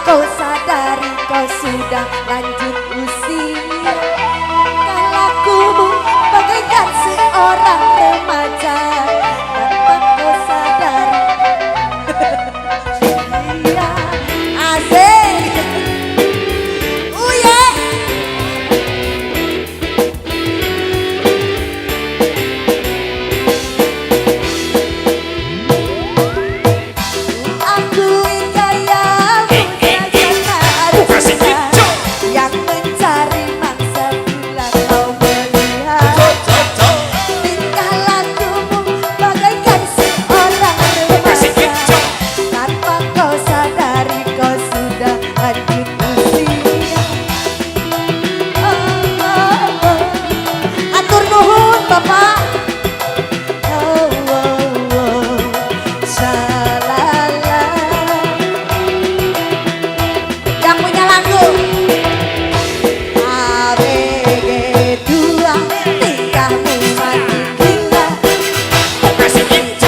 kau sadari kau sudah lanjut usia. Kalakumu bagaikan seorang remaja tanpa kau sadari. Iya, asik. Uye. Akui gayamu saja yang mencari mangsa bila kau melihat tingkah lakumu bagaikan seorang remaja tanpa kau sadari kau sudah lanjut usia. Atur nuhun Bapak. Salala. Yang punya lagu ABG2 tingkahmu makin gila.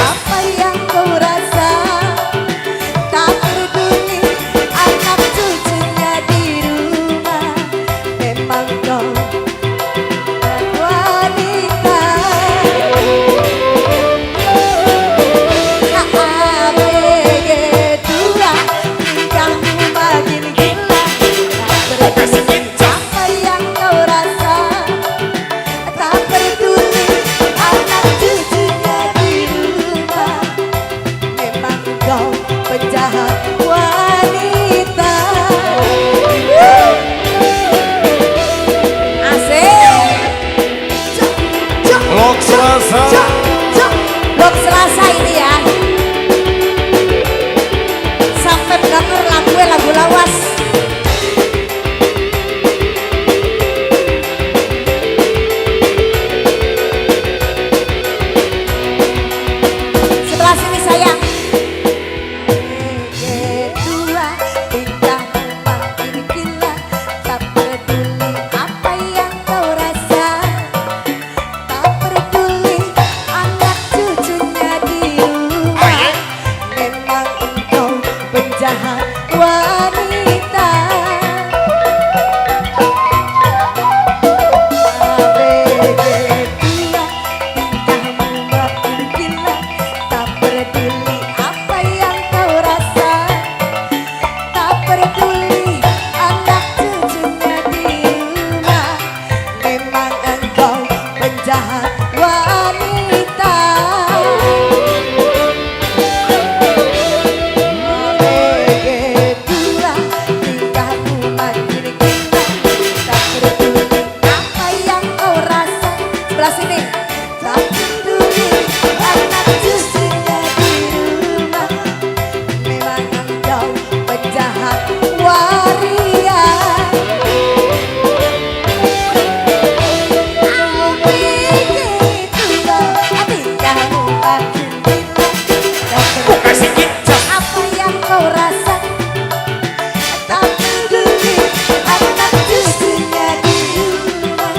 Apa yang kau rasa tak peduli anak cucunya di rumah. Memang kau wanita. ABG2 tingkahmu makin gila. Tak peduli apa yang kau rasa, tak peduli anak cucunya di rumah. Memang kau penjahat wanita. Asik. Blok Selasa. Blok Selasa ini ya. Sampai bener lagu lawas. Sebelah sini sayang. Kedua tingkahmu makin gila. Tak peduli apa yang kau rasa, tak peduli anak cucunya di rumah. Memang engkau penjahat wanita. ABG2 tingkahmu makin gila. Tak peduli apa yang kau rasa, tak peduli anak cucunya di rumah. Memang engkau penjahat wanita. ABG2 tingkahmu makin gila. Tak peduli apa yang kau rasa. Sebelah sini. Tak peduli anak cucunya di rumah. Memang engkau penjahat waria. ABG2 tingkahmu makin gila. Tak peduli apa yang kau rasa, tak peduli anak cucunya di rumah.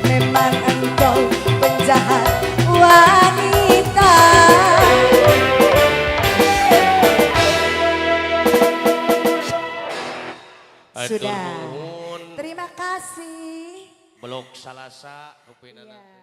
Memang engkau penjahat wanita. Sudah. Atur nuhun. Terima kasih. Blok Salasa rupina. Ya.